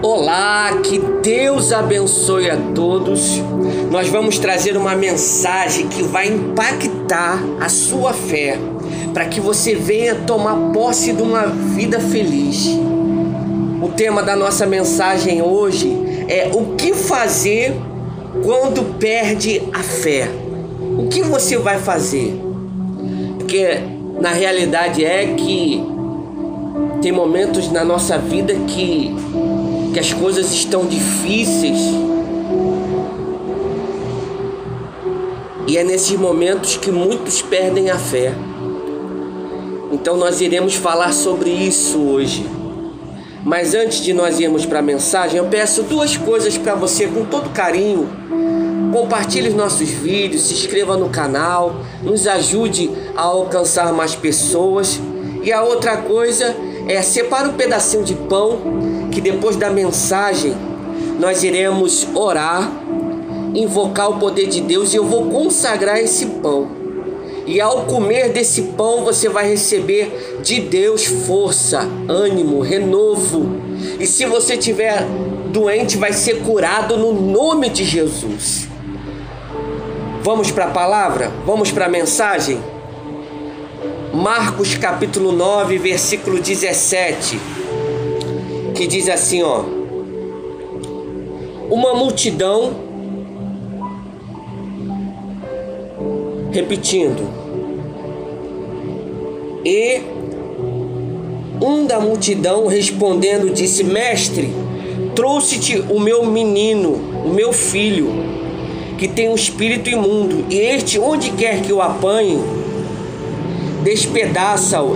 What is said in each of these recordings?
Olá, que Deus abençoe a todos. Nós vamos trazer uma mensagem que vai impactar a sua fé, para que você venha tomar posse de uma vida feliz. O tema da nossa mensagem hoje é o que fazer quando perde a fé. O que você vai fazer? Porque na realidade é que tem momentos na nossa vida que as coisas estão difíceis, e é nesses momentos que muitos perdem a fé. Então nós iremos falar sobre isso hoje. Mas antes de nós irmos para a mensagem, eu peço duas coisas para você com todo carinho. Compartilhe os nossos vídeos, se inscreva no canal, nos ajude a alcançar mais pessoas. E a outra coisa é separa um pedacinho de pão, que depois da mensagem nós iremos orar, invocar o poder de Deus, e eu vou consagrar esse pão. E ao comer desse pão você vai receber de Deus força, ânimo, renovo. E se você estiver doente, vai ser curado no nome de Jesus. Vamos para a palavra? Vamos para a mensagem? Marcos capítulo 9, versículo 17, que diz assim, uma multidão, repetindo, e um da multidão respondendo disse: Mestre, trouxe-te o meu menino, o meu filho, que tem um espírito imundo, e este, onde quer que o apanhe, despedaça-o,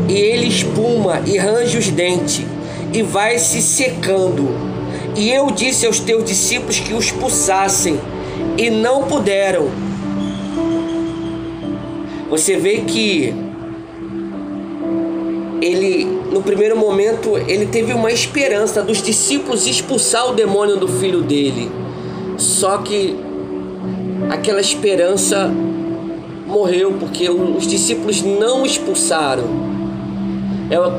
e ele espuma e range os dentes, e vai se secando. E eu disse aos teus discípulos que o expulsassem, e não puderam. Você vê que ele, no primeiro momento, ele teve uma esperança dos discípulos expulsar o demônio do filho dele. Só que aquela esperança morreu, porque os discípulos não expulsaram.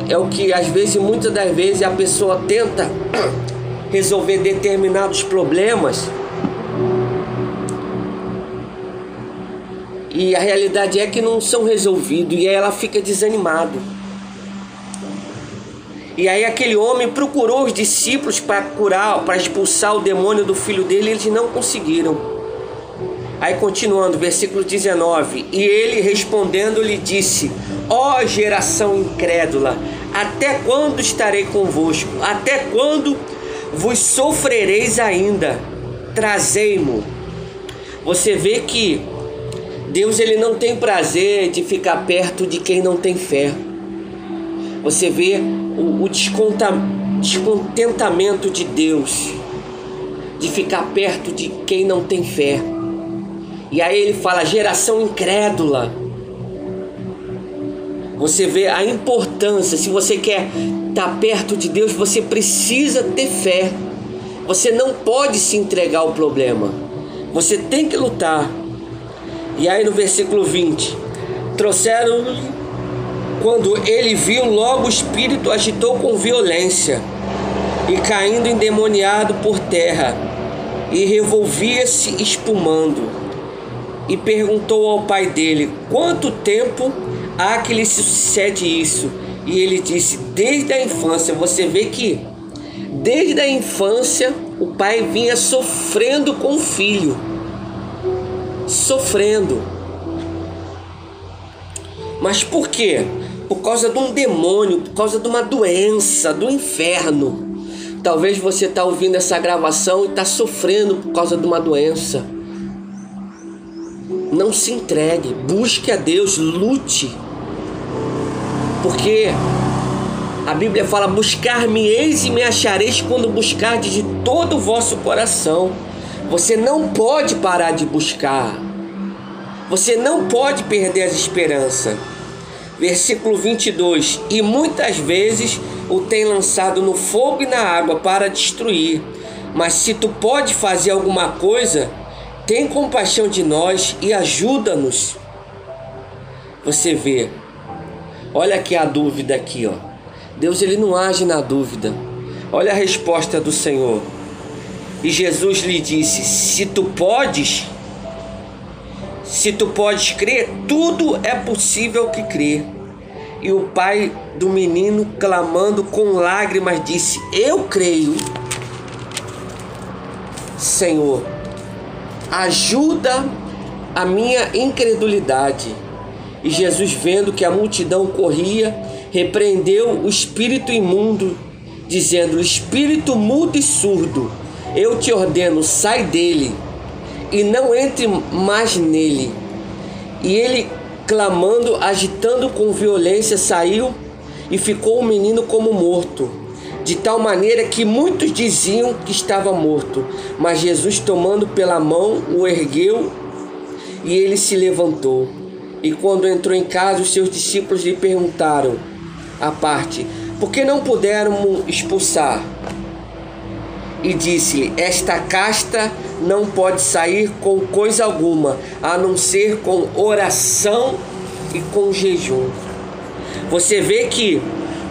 É o que às vezes, muitas das vezes, a pessoa tenta resolver determinados problemas, e a realidade é que não são resolvidos, e aí ela fica desanimada. E aí aquele homem procurou os discípulos para curar, para expulsar o demônio do filho dele, e eles não conseguiram. Aí continuando, versículo 19, e ele respondendo lhe disse: ó geração incrédula, até quando estarei convosco? Até quando vos sofrereis ainda? Trazei-mo. Você vê que Deus, ele não tem prazer de ficar perto de quem não tem fé. Você vê o descontentamento de Deus de ficar perto de quem não tem fé. E aí ele fala: geração incrédula. Você vê a importância. Se você quer estar perto de Deus, você precisa ter fé. Você não pode se entregar ao problema. Você tem que lutar. E aí no versículo 20, trouxeram-lhe, quando ele viu, logo o espírito agitou com violência, e caindo endemoniado por terra, e revolvia-se espumando. E perguntou ao pai dele: quanto tempo há que lhe sucede isso? E ele disse: desde a infância. Você vê que desde a infância o pai vinha sofrendo com o filho. Sofrendo. Mas por quê? Por causa de um demônio, por causa de uma doença, do inferno. Talvez você está ouvindo essa gravação e está sofrendo por causa de uma doença. Não se entregue, busque a Deus, lute. Porque a Bíblia fala: buscar-me-eis e me achareis quando buscardes de todo o vosso coração. Você não pode parar de buscar. Você não pode perder as esperanças. Versículo 22. E muitas vezes o tem lançado no fogo e na água para destruir. Mas se tu pode fazer alguma coisa, tem compaixão de nós e ajuda-nos. Você vê. Olha aqui a dúvida aqui, Deus, ele não age na dúvida. Olha a resposta do Senhor. E Jesus lhe disse: se tu podes crer, tudo é possível que crê. E o pai do menino, clamando com lágrimas, disse: eu creio. Senhor, ajuda a minha incredulidade. E Jesus, vendo que a multidão corria, repreendeu o espírito imundo, dizendo: espírito mudo e surdo, eu te ordeno, sai dele e não entre mais nele. E ele, clamando, agitando com violência, saiu e ficou o menino como morto, de tal maneira que muitos diziam que estava morto. Mas Jesus, tomando pela mão, o ergueu e ele se levantou. E quando entrou em casa, os seus discípulos lhe perguntaram à parte: por que não puderam expulsar? E disse-lhe: esta casta não pode sair com coisa alguma, a não ser com oração e com jejum. Você vê que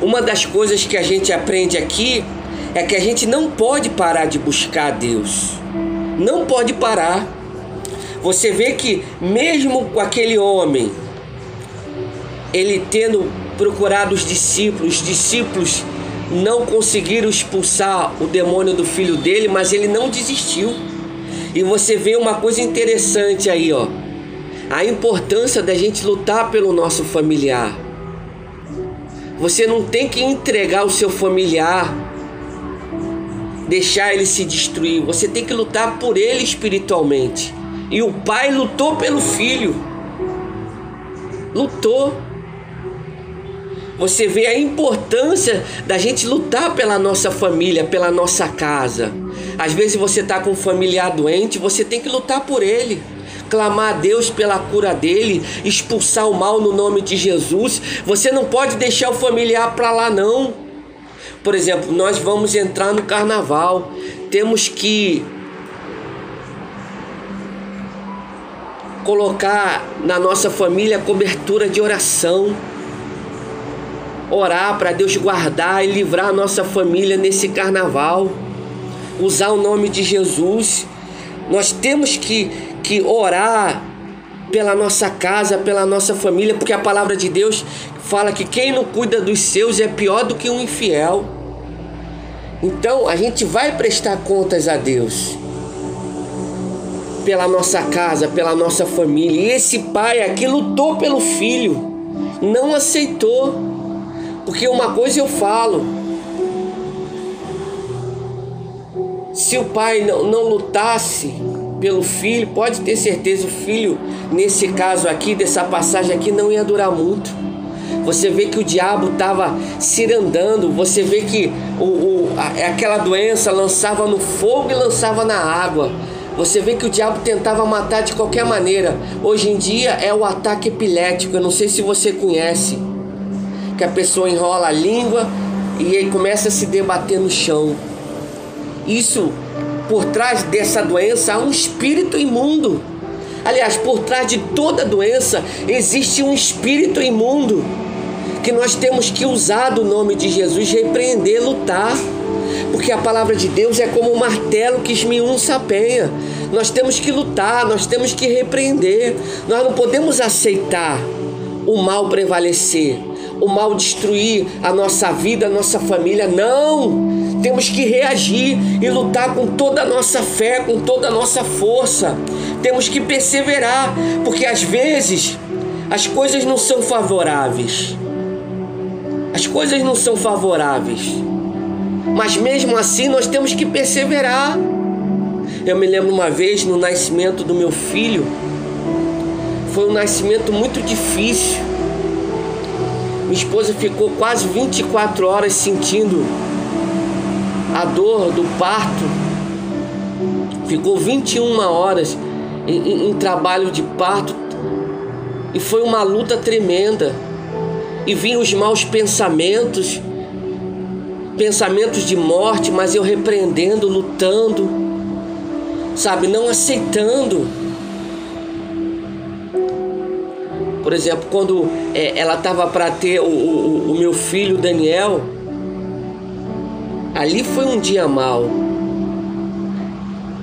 uma das coisas que a gente aprende aqui é que a gente não pode parar de buscar a Deus. Não pode parar. Você vê que mesmo com aquele homem, ele tendo procurado os discípulos não conseguiram expulsar o demônio do filho dele, mas ele não desistiu. E você vê uma coisa interessante aí, ó, a importância da gente lutar pelo nosso familiar. Você não tem que entregar o seu familiar, deixar ele se destruir. Você tem que lutar por ele espiritualmente. E o pai lutou pelo filho. Lutou. Você vê a importância da gente lutar pela nossa família, pela nossa casa. Às vezes você está com um familiar doente, você tem que lutar por ele, clamar a Deus pela cura dele, expulsar o mal no nome de Jesus. Você não pode deixar o familiar para lá, não. Por exemplo, nós vamos entrar no carnaval, temos que colocar na nossa família cobertura de oração, orar para Deus guardar e livrar a nossa família nesse carnaval, usar o nome de Jesus. Nós temos que orar pela nossa casa, pela nossa família, porque a palavra de Deus fala que quem não cuida dos seus é pior do que um infiel. Então a gente vai prestar contas a Deus pela nossa casa, pela nossa família. E esse pai aqui lutou pelo filho, não aceitou. Porque uma coisa eu falo: se o pai não lutasse pelo filho, pode ter certeza, o filho, nesse caso aqui, dessa passagem aqui, não ia durar muito. Você vê que o diabo estava cirandando. Você vê que aquela doença lançava no fogo e lançava na água. Você vê que o diabo tentava matar de qualquer maneira. Hoje em dia é o ataque epilético. Eu não sei se você conhece, que a pessoa enrola a língua e aí começa a se debater no chão. Isso, por trás dessa doença há um espírito imundo. Aliás, por trás de toda doença existe um espírito imundo que nós temos que usar do nome de Jesus, repreender, lutar. Porque a palavra de Deus é como um martelo que esmiuça a penha. Nós temos que lutar, nós temos que repreender. Nós não podemos aceitar o mal prevalecer, o mal destruir a nossa vida, a nossa família. Não! Temos que reagir e lutar com toda a nossa fé, com toda a nossa força. Temos que perseverar, porque às vezes as coisas não são favoráveis. As coisas não são favoráveis. Mas mesmo assim nós temos que perseverar. Eu me lembro uma vez no nascimento do meu filho. Foi um nascimento muito difícil. Minha esposa ficou quase 24 horas sentindo a dor do parto. Ficou 21 horas em trabalho de parto. E foi uma luta tremenda. E vinham os maus pensamentos de morte, mas eu repreendendo, lutando, sabe, não aceitando. Por exemplo, quando ela estava para ter o meu filho Daniel, Ali foi um dia mau.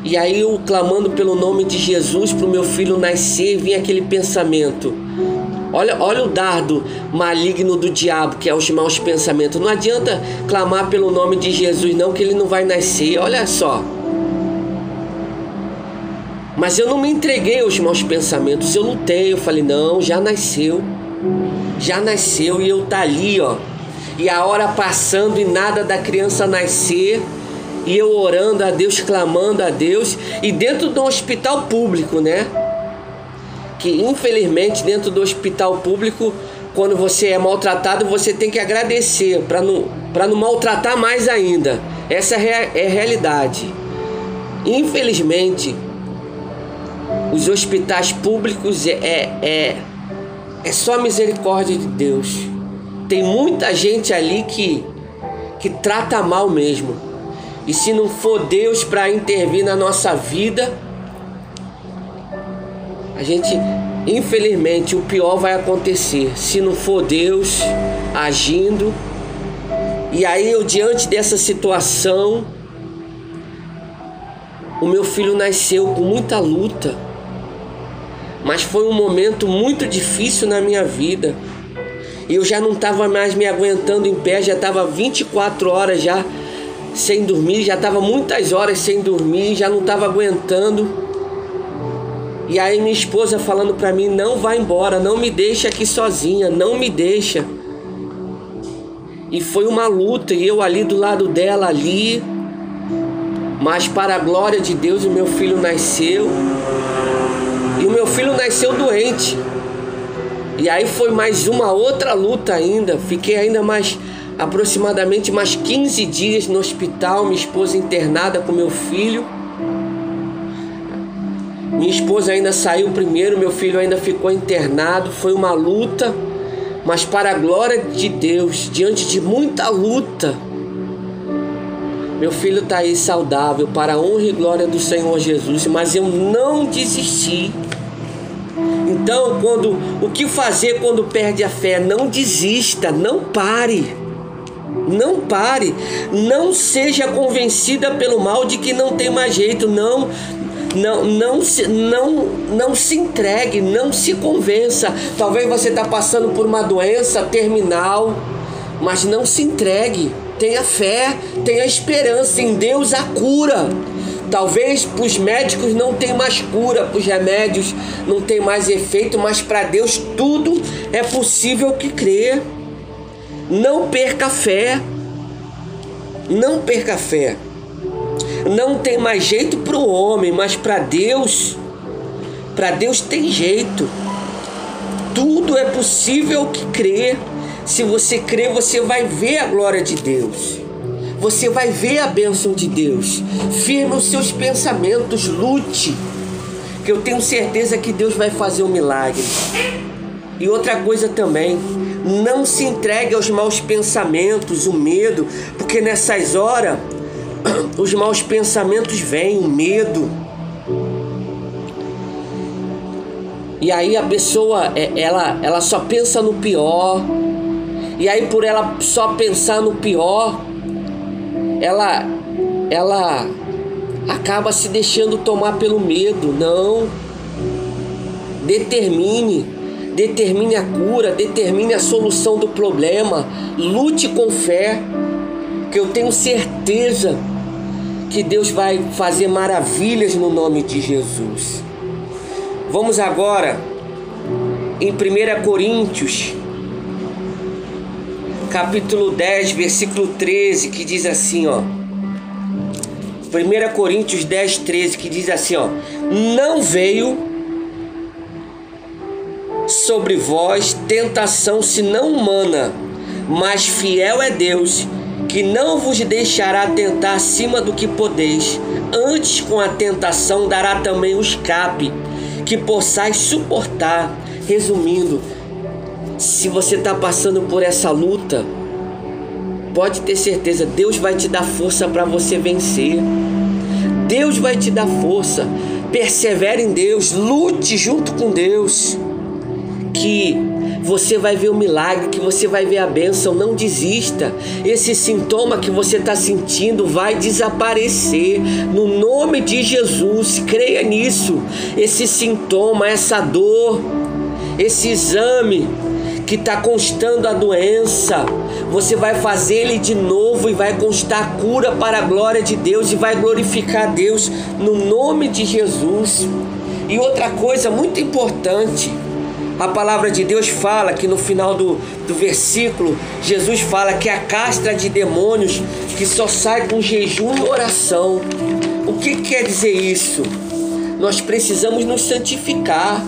E aí eu clamando pelo nome de Jesus para o meu filho nascer, vinha aquele pensamento. Olha o dardo maligno do diabo, que é os maus pensamentos. Não adianta clamar pelo nome de Jesus não, que ele não vai nascer. Olha só. Mas eu não me entreguei aos maus pensamentos. Eu lutei, eu falei, não, já nasceu. Já nasceu e eu tá ali, ó. E a hora passando e nada da criança nascer. E eu orando a Deus, clamando a Deus. E dentro de um hospital público, né? Que infelizmente dentro do hospital público, quando você é maltratado, você tem que agradecer para não maltratar mais ainda. Essa é a realidade. Infelizmente, os hospitais públicos é só misericórdia de Deus. Tem muita gente ali que trata mal mesmo. E se não for Deus para intervir na nossa vida, a gente, infelizmente, o pior vai acontecer. Se não for Deus agindo. E aí eu, diante dessa situação, o meu filho nasceu com muita luta. Mas foi um momento muito difícil na minha vida. E eu já não estava mais me aguentando em pé, já estava 24 horas já sem dormir, já estava muitas horas sem dormir, já não estava aguentando. E aí minha esposa falando para mim, não vai embora, não me deixa aqui sozinha, não me deixa. E foi uma luta, e eu ali do lado dela ali, mas para a glória de Deus o meu filho nasceu. E o meu filho nasceu doente. E aí foi mais uma outra luta ainda. Fiquei ainda mais, aproximadamente mais 15 dias no hospital. Minha esposa internada com meu filho. Minha esposa ainda saiu primeiro, meu filho ainda ficou internado. Foi uma luta, mas para a glória de Deus, diante de muita luta, meu filho está aí saudável, para a honra e glória do Senhor Jesus. Mas eu não desisti. Então, o que fazer quando perde a fé? Não desista, não pare. Não pare. Não seja convencida pelo mal de que não tem mais jeito. Não se entregue, não se convença. Talvez você está passando por uma doença terminal, mas não se entregue. Tenha fé, tenha esperança em Deus, a cura. Talvez para os médicos não tem mais cura, para os remédios não tem mais efeito, mas para Deus tudo é possível que crê. Não perca a fé. Não perca a fé. Não tem mais jeito para o homem, mas para Deus tem jeito. Tudo é possível que crê. Se você crer, você vai ver a glória de Deus. Você vai ver a bênção de Deus. Firme os seus pensamentos, lute, que eu tenho certeza que Deus vai fazer um milagre. E outra coisa também, não se entregue aos maus pensamentos, o medo, porque nessas horas os maus pensamentos vêm, o medo. E aí a pessoa, ela só pensa no pior. E aí por ela só pensar no pior, ela acaba se deixando tomar pelo medo. Não. Determine a cura, determine a solução do problema. Lute com fé, que eu tenho certeza que Deus vai fazer maravilhas no nome de Jesus. Vamos agora em 1 Coríntios capítulo 10, versículo 13, que diz assim, ó. 1 Coríntios 10, 13, que diz assim, ó. Não veio sobre vós tentação senão humana, mas fiel é Deus, que não vos deixará tentar acima do que podeis. Antes, com a tentação, dará também o escape, que possais suportar. Resumindo, se você está passando por essa luta, pode ter certeza, Deus vai te dar força para você vencer. Deus vai te dar força. Persevere em Deus, lute junto com Deus. que você vai ver o milagre, que você vai ver a bênção. Não desista. Esse sintoma que você está sentindo vai desaparecer no nome de Jesus. Creia nisso. Esse sintoma, essa dor, esse exame que está constando a doença, você vai fazer ele de novo e vai constar a cura para a glória de Deus e vai glorificar a Deus no nome de Jesus. E outra coisa muito importante, a palavra de Deus fala que no final do versículo, Jesus fala que a castra de demônios que só sai com jejum e oração. O que quer dizer isso? Nós precisamos nos santificar.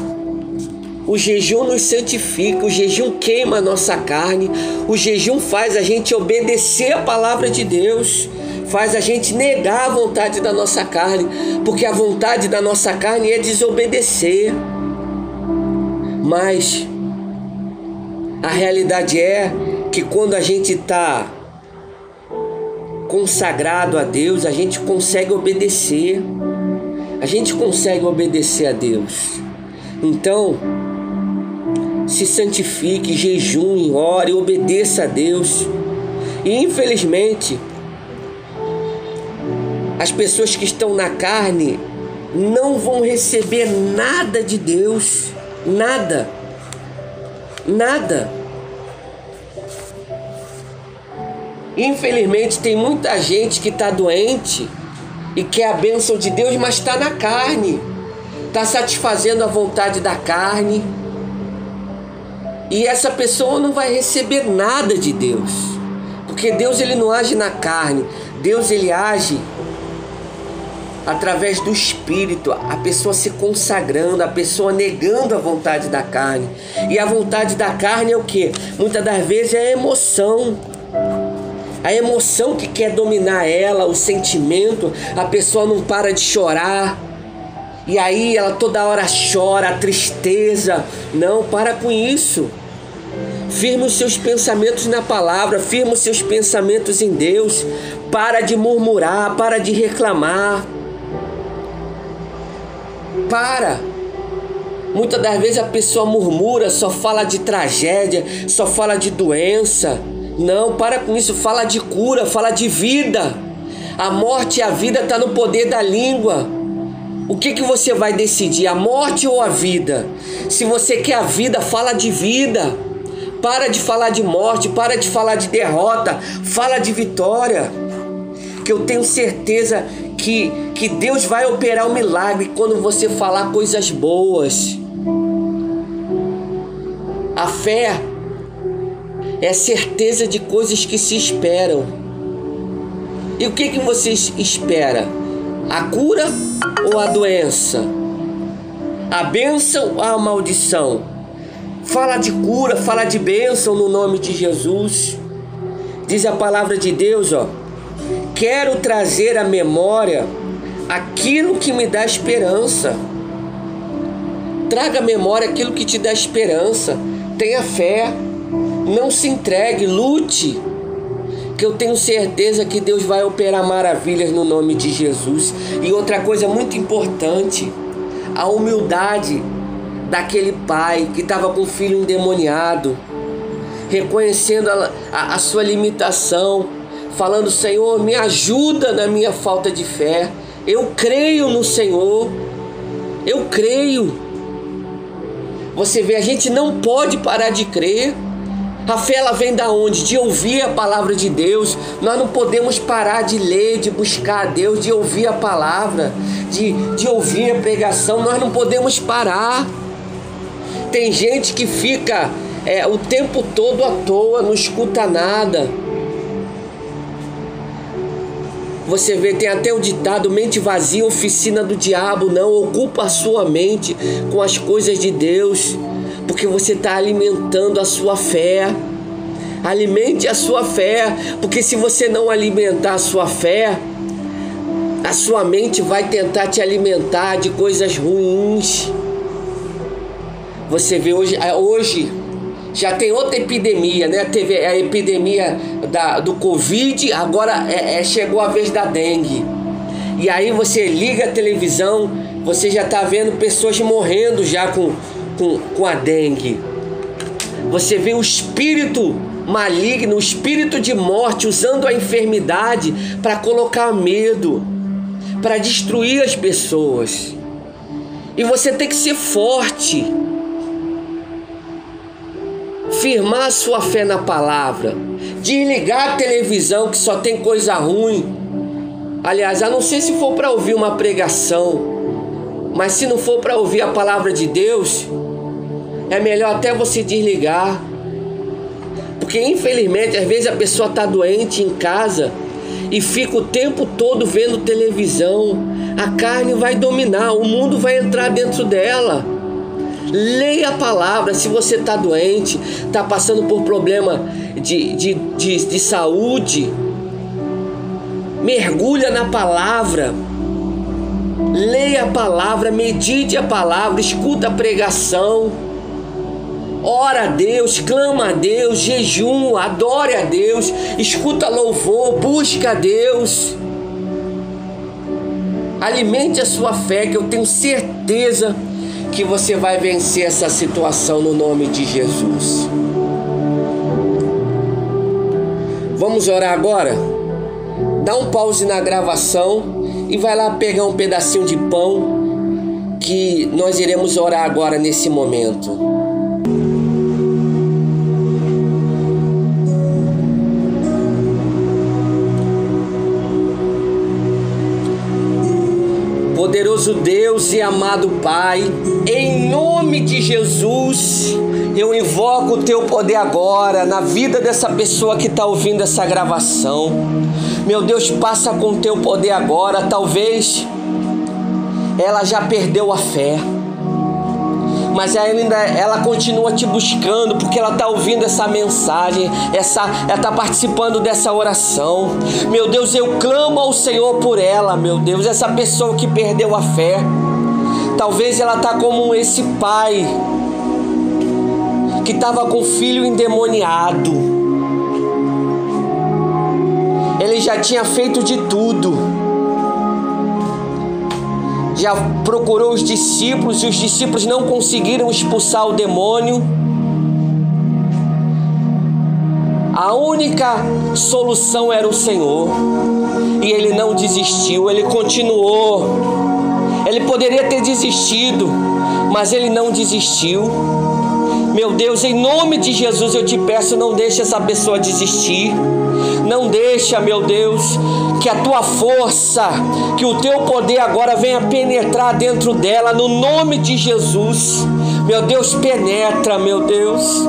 O jejum nos santifica, o jejum queima a nossa carne, o jejum faz a gente obedecer a palavra de Deus, faz a gente negar a vontade da nossa carne, porque a vontade da nossa carne é desobedecer. Mas a realidade é que quando a gente está consagrado a Deus, a gente consegue obedecer. A gente consegue obedecer a Deus. Então, se santifique, jejum, ore, obedeça a Deus. E infelizmente, as pessoas que estão na carne não vão receber nada de Deus. Nada. Nada. Infelizmente tem muita gente que está doente e quer a bênção de Deus, mas está na carne. Está satisfazendo a vontade da carne. E essa pessoa não vai receber nada de Deus. Porque Deus ele não age na carne. Deus ele age através do Espírito, a pessoa se consagrando, a pessoa negando a vontade da carne. E a vontade da carne é o quê? Muitas das vezes é a emoção. A emoção que quer dominar ela, o sentimento. A pessoa não para de chorar. E aí ela toda hora chora, a tristeza. Não, para com isso. Firma os seus pensamentos na palavra, firma os seus pensamentos em Deus. Para de murmurar, para de reclamar. Para. Muitas das vezes a pessoa murmura, só fala de tragédia, só fala de doença. Não, para com isso, fala de cura, fala de vida. A morte e a vida estão no poder da língua. O que você vai decidir, a morte ou a vida? Se você quer a vida, fala de vida. Para de falar de morte, para de falar de derrota, fala de vitória. Que eu tenho certeza que Deus vai operar um milagre quando você falar coisas boas. A fé é certeza de coisas que se esperam. E o que você espera? A cura ou a doença? A bênção ou a maldição? Fala de cura, fala de bênção no nome de Jesus. Diz a palavra de Deus, quero trazer à memória aquilo que me dá esperança. Traga à memória aquilo que te dá esperança. Tenha fé. Não se entregue, lute. Que eu tenho certeza que Deus vai operar maravilhas no nome de Jesus. E outra coisa muito importante, a humildade daquele pai que estava com o filho endemoniado, reconhecendo a sua limitação, falando: Senhor, me ajuda na minha falta de fé. Eu creio no Senhor. Eu creio. Você vê, a gente não pode parar de crer. A fé ela vem da onde? De ouvir a palavra de Deus. Nós não podemos parar de ler, de buscar a Deus, de ouvir a palavra, de ouvir a pregação. Nós não podemos parar. Tem gente que fica o tempo todo à toa, não escuta nada. Você vê, tem até o ditado: mente vazia, oficina do diabo. Não, ocupa a sua mente com as coisas de Deus, porque você está alimentando a sua fé. Alimente a sua fé, porque se você não alimentar a sua fé, a sua mente vai tentar te alimentar de coisas ruins. Você vê hoje já tem outra epidemia, né? Teve a epidemia do Covid, agora chegou a vez da dengue. E aí você liga a televisão, você já está vendo pessoas morrendo já com a dengue. Você vê o espírito maligno, o espírito de morte, usando a enfermidade para colocar medo, para destruir as pessoas. E você tem que ser forte, firmar a sua fé na palavra, desligar a televisão que só tem coisa ruim. Aliás, a não ser se for para ouvir uma pregação, mas se não for para ouvir a palavra de Deus, é melhor até você desligar. Porque infelizmente às vezes a pessoa está doente em casa e fica o tempo todo vendo televisão. A carne vai dominar, o mundo vai entrar dentro dela. Leia a palavra. Se você está doente, está passando por problema de saúde, mergulha na palavra. Leia a palavra, medite a palavra, escuta a pregação, ora a Deus, clama a Deus, jejum, adore a Deus, escuta louvor, busca a Deus. Alimente a sua fé, que eu tenho certeza que você vai vencer essa situação no nome de Jesus. Vamos orar agora? Dá um pause na gravação e vai lá pegar um pedacinho de pão, que nós iremos orar agora nesse momento. Poderoso Deus e amado Pai, em nome de Jesus, eu invoco o Teu poder agora na vida dessa pessoa que está ouvindo essa gravação. Meu Deus, passa com o Teu poder agora. Talvez ela já perdeu a fé, mas ela continua te buscando, porque ela está ouvindo essa mensagem, ela está participando dessa oração. Meu Deus, eu clamo ao Senhor por ela, meu Deus, essa pessoa que perdeu a fé. Talvez ela está como esse pai que estava com o filho endemoniado. Ele já tinha feito de tudo, já procurou os discípulos e os discípulos não conseguiram expulsar o demônio. A única solução era o Senhor, e ele não desistiu, ele continuou. Ele poderia ter desistido, mas ele não desistiu. Meu Deus, em nome de Jesus eu te peço, não deixe essa pessoa desistir. Não deixa, meu Deus, que a Tua força, que o Teu poder agora venha penetrar dentro dela, no nome de Jesus. Meu Deus, penetra, meu Deus.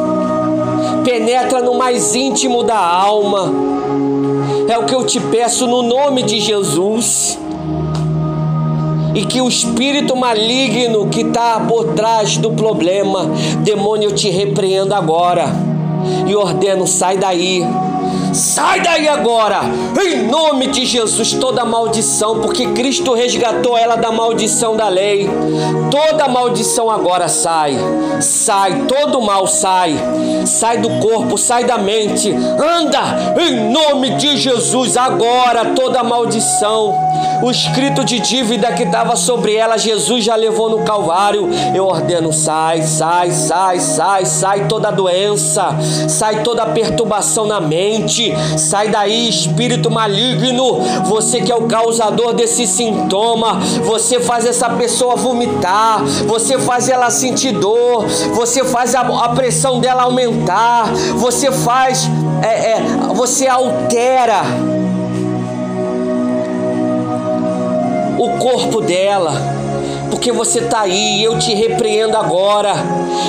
Penetra no mais íntimo da alma. É o que eu te peço no nome de Jesus. E que o espírito maligno que está por trás do problema, demônio, eu te repreendo agora e ordeno, sai daí. Sai daí agora, em nome de Jesus, toda maldição, porque Cristo resgatou ela da maldição da lei. Toda maldição agora sai, todo mal sai do corpo, sai da mente, anda, em nome de Jesus, agora toda maldição, o escrito de dívida que estava sobre ela, Jesus já levou no Calvário. Eu ordeno, sai toda doença, sai toda perturbação na mente. Sai daí, espírito maligno, você que é o causador desse sintoma. Você faz essa pessoa vomitar, você faz ela sentir dor, você faz a pressão dela aumentar, você faz, você altera o corpo dela, porque você está aí, eu te repreendo agora.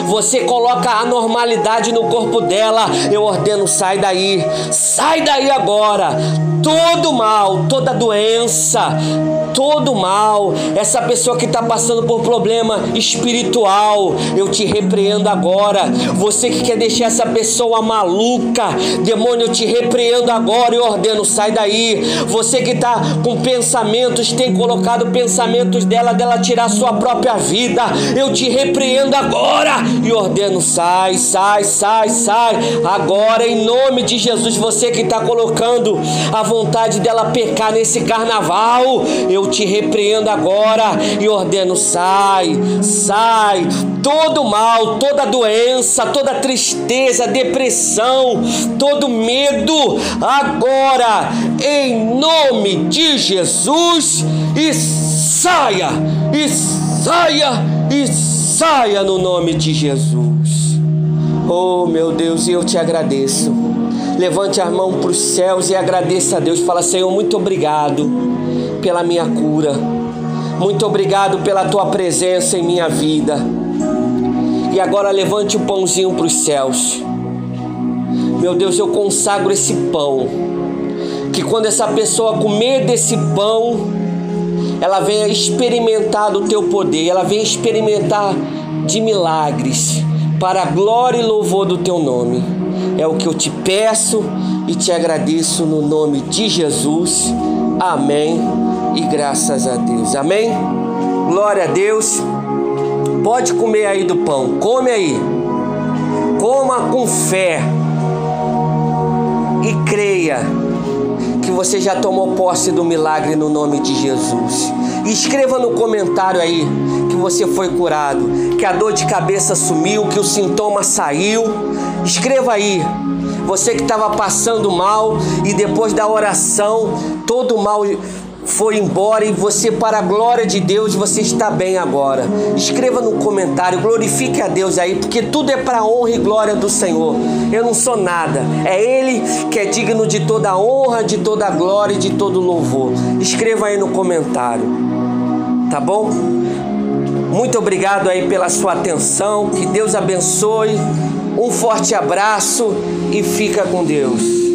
Você coloca a anormalidade no corpo dela, eu ordeno, sai daí agora. Todo mal, toda doença, todo mal, essa pessoa que está passando por problema espiritual, eu te repreendo agora. Você que quer deixar essa pessoa maluca, demônio, eu te repreendo agora e ordeno, sai daí. Você que está com pensamentos, tem colocado pensamentos dela tirar sua própria vida, eu te repreendo agora e ordeno, sai agora, em nome de Jesus. Você que está colocando a vontade dela pecar nesse carnaval, eu te repreendo agora e ordeno, sai todo mal, toda doença, toda tristeza, depressão, todo medo, agora, em nome de Jesus, e saia, e saia, e saia no nome de Jesus. Oh, meu Deus, eu te agradeço. Levante as mãos para os céus e agradeça a Deus. Fala: Senhor, muito obrigado pela minha cura. Muito obrigado pela tua presença em minha vida. E agora levante o pãozinho para os céus. Meu Deus, eu consagro esse pão. Que quando essa pessoa comer desse pão, ela venha experimentar do teu poder. Ela venha experimentar de milagres, para a glória e louvor do teu nome. É o que eu te peço e te agradeço no nome de Jesus. Amém. E graças a Deus. Amém. Glória a Deus. Pode comer aí do pão. Come aí. Coma com fé. E creia que você já tomou posse do milagre no nome de Jesus. E escreva no comentário aí que você foi curado, que a dor de cabeça sumiu, que o sintoma saiu. Escreva aí. Você que estava passando mal e depois da oração todo o mal foi embora e você, para a glória de Deus, você está bem agora. Escreva no comentário, glorifique a Deus aí, porque tudo é para a honra e glória do Senhor. Eu não sou nada, é Ele que é digno de toda a honra, de toda a glória e de todo o louvor. Escreva aí no comentário, tá bom? Muito obrigado aí pela sua atenção, que Deus abençoe, um forte abraço e fica com Deus.